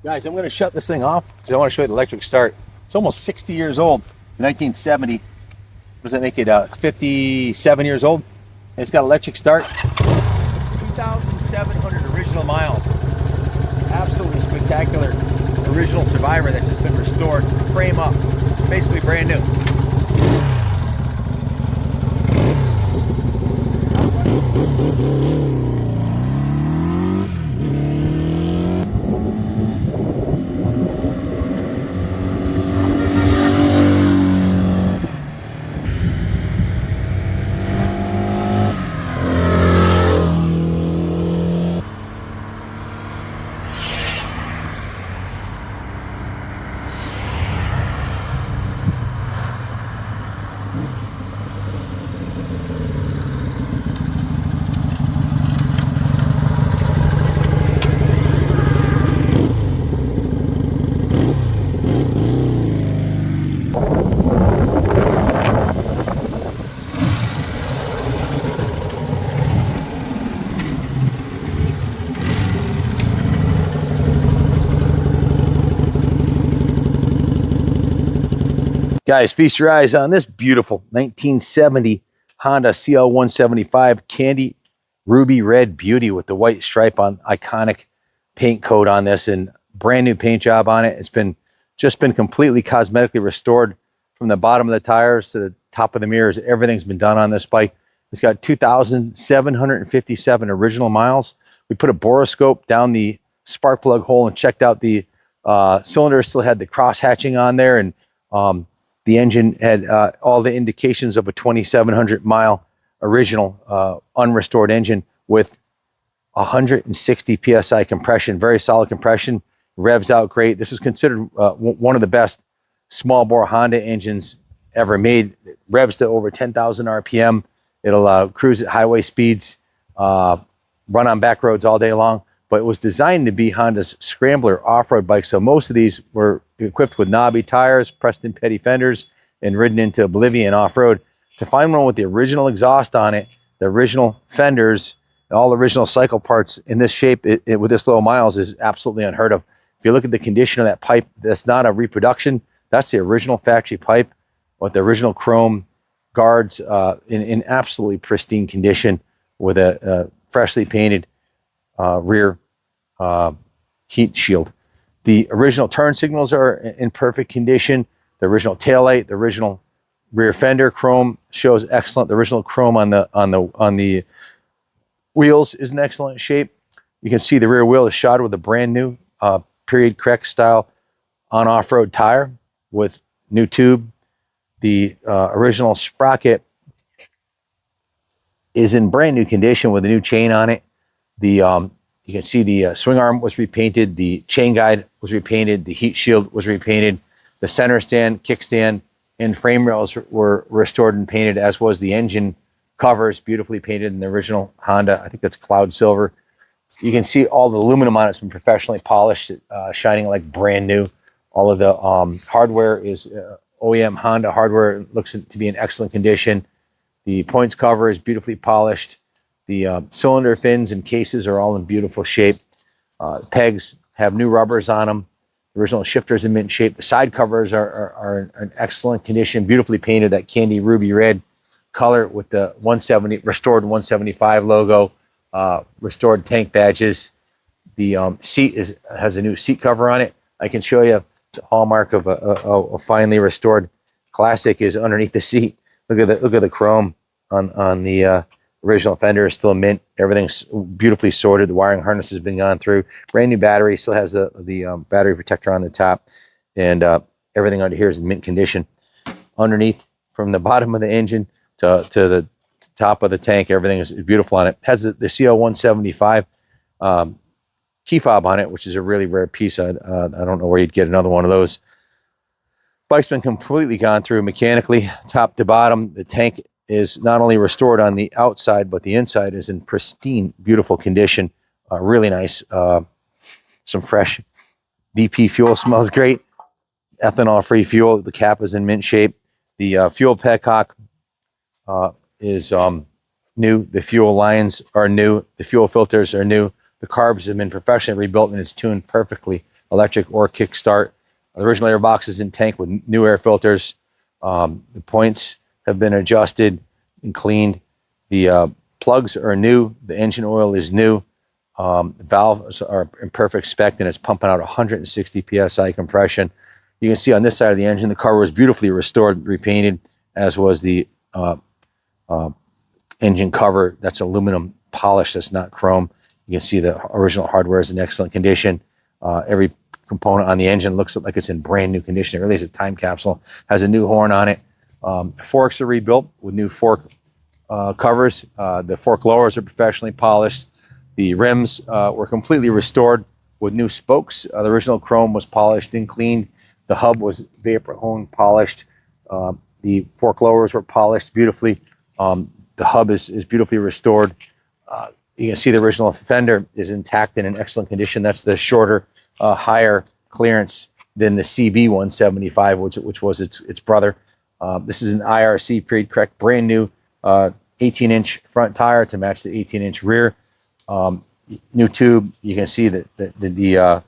Guys, I'm going to shut this thing off because I want to show you the electric start. It's almost 60 years old. It's 1970. What does that make it? 57 years old. And it's got electric start. 2,700 original miles. Absolutely spectacular. Original Survivor that's just been restored. Frame up. It's basically brand new. Guys, feast your eyes on this beautiful 1970 Honda CL175 candy ruby red beauty with the white stripe on, iconic paint coat on this, and brand new paint job on it. It's just been completely cosmetically restored from the bottom of the tires to the top of the mirrors. Everything's been done on this bike. It's got 2,757 original miles. We put a boroscope down the spark plug hole and checked out the cylinder. Still had the cross hatching on there, and the engine had all the indications of a 2,700 mile original unrestored engine with 160 PSI compression, very solid compression, revs out great. This is considered one of the best small bore Honda engines ever made. It revs to over 10,000 RPM. It'll cruise at highway speeds, run on back roads all day long, but it was designed to be Honda's Scrambler off-road bike. So most of these were equipped with knobby tires, Preston Petty fenders, and ridden into oblivion off-road. To find one with the original exhaust on it, the original fenders, all original cycle parts in this shape with this low miles is absolutely unheard of. If you look at the condition of that pipe, that's not a reproduction. That's the original factory pipe with the original chrome guards in absolutely pristine condition with a freshly painted rear heat shield. The original turn signals are in perfect condition. The original taillight, the original rear fender chrome shows excellent. The original chrome on the wheels is in excellent shape. You can see the rear wheel is shod with a brand new period correct style on off-road tire with new tube. The original sprocket is in brand new condition with a new chain on it. You can see the swing arm was repainted, the chain guide was repainted, the heat shield was repainted, the center stand, kickstand, and frame rails were restored and painted, as was the engine covers, beautifully painted in the original Honda. I think that's cloud silver. You can see all the aluminum on it's been professionally polished, shining like brand new. All of the hardware is OEM Honda hardware. It looks to be in excellent condition. The points cover is beautifully polished. The cylinder fins and cases are all in beautiful shape. Pegs have new rubbers on them. The original shifters in mint shape. The side covers are in excellent condition, beautifully painted, that candy ruby red color with the restored 175 logo, restored tank badges. The seat has a new seat cover on it. I can show you the hallmark of a finely restored classic is underneath the seat. Look at the chrome on the original fender is still mint. Everything's beautifully sorted. The wiring harness has been gone through. Brand new battery, still has the battery protector on the top, and everything under here is in mint condition. Underneath, from the bottom of the engine to the top of the tank, everything is beautiful on it. Has the CL175 key fob on it, which is a really rare piece. I don't know where you'd get another one of those. Bike's been completely gone through mechanically, top to bottom. The tank is not only restored on the outside, but the inside is in pristine, beautiful condition. Really nice. Some fresh VP fuel, smells great. Ethanol-free fuel. The cap is in mint shape. The fuel petcock is new. The fuel lines are new. The fuel filters are new. The carbs have been professionally rebuilt and it's tuned perfectly electric or kickstart. The original air box is in tank with new air filters. The points have been adjusted and cleaned. The plugs are new. The engine oil is new. The valves are in perfect spec, and it's pumping out 160 psi compression. You can see on this side of the engine, the cover was beautifully restored, repainted, as was the engine cover. That's aluminum polish, that's not chrome. You can see the original hardware is in excellent condition. Every component on the engine looks like it's in brand new condition. It really is a time capsule. Has a new horn on it. Forks are rebuilt with new fork covers. The fork lowers are professionally polished. The rims were completely restored with new spokes. The original chrome was polished and cleaned. The hub was vapor hone polished. The fork lowers were polished beautifully. The hub is beautifully restored. You can see the original fender is intact and in excellent condition. That's the shorter, higher clearance than the CB175, which was its brother. This is an IRC period correct, brand new 18-inch front tire to match the 18-inch rear. New tube. You can see that the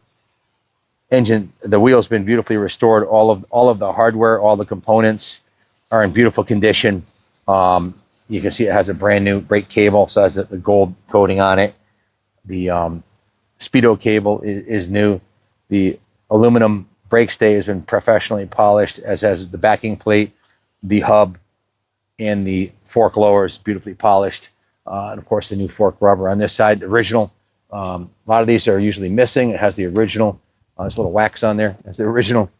engine, the wheel's been beautifully restored. All of the hardware, all the components are in beautiful condition. You can see it has a brand new brake cable, so it has the gold coating on it. The speedo cable is new. The aluminum brake stay has been professionally polished, as has the backing plate, the hub, and the fork lowers beautifully polished. And of course, the new fork rubber on this side. The original, a lot of these are usually missing. It has the original, there's a little wax on there. It has the original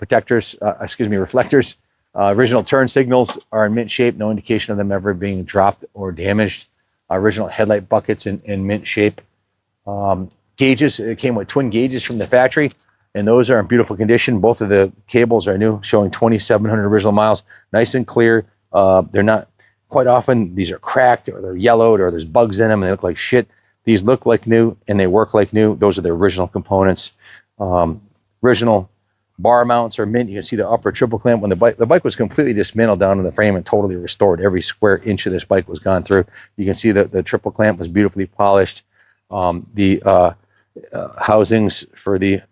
reflectors. Original turn signals are in mint shape. No indication of them ever being dropped or damaged. Original headlight buckets in mint shape. Gauges, it came with twin gauges from the factory, and those are in beautiful condition. Both of the cables are new, showing 2,700 original miles. Nice and clear. They're not, quite often, these are cracked or they're yellowed or there's bugs in them and they look like shit. These look like new and they work like new. Those are the original components. Original bar mounts are mint. You can see the upper triple clamp. When the bike was completely dismantled down in the frame and totally restored, every square inch of this bike was gone through. You can see that the triple clamp was beautifully polished. The housings for the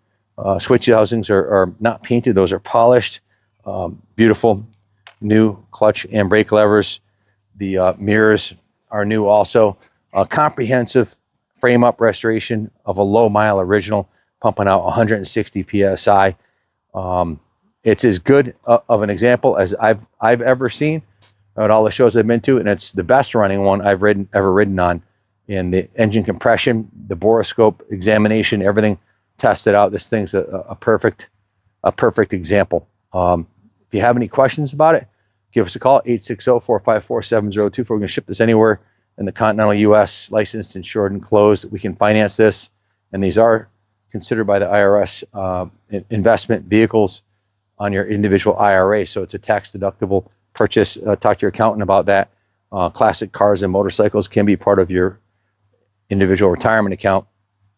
switch housings are not painted. Those are polished. Beautiful new clutch and brake levers. The mirrors are new also. Comprehensive frame up restoration of a low mile original, pumping out 160 psi. It's as good of an example as I've ever seen at all the shows I've been to, and it's the best running one I've ever ridden on. In the engine compression, the boroscope examination, everything tested out. This thing's a perfect example. If you have any questions about it, give us a call, 860-454-7024. We're going to ship this anywhere in the continental U.S., licensed, insured, and closed. We can finance this, and these are considered by the IRS investment vehicles on your individual IRA, so it's a tax-deductible purchase. Talk to your accountant about that. Classic cars and motorcycles can be part of your individual retirement account.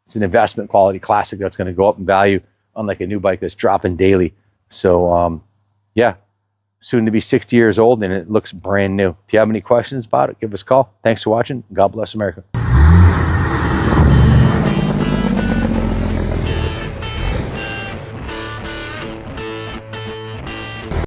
It's an investment quality classic that's going to go up in value, unlike a new bike that's dropping daily. So, yeah, soon to be 60 years old, and it looks brand new. If you have any questions about it, give us a call. Thanks for watching. God bless America.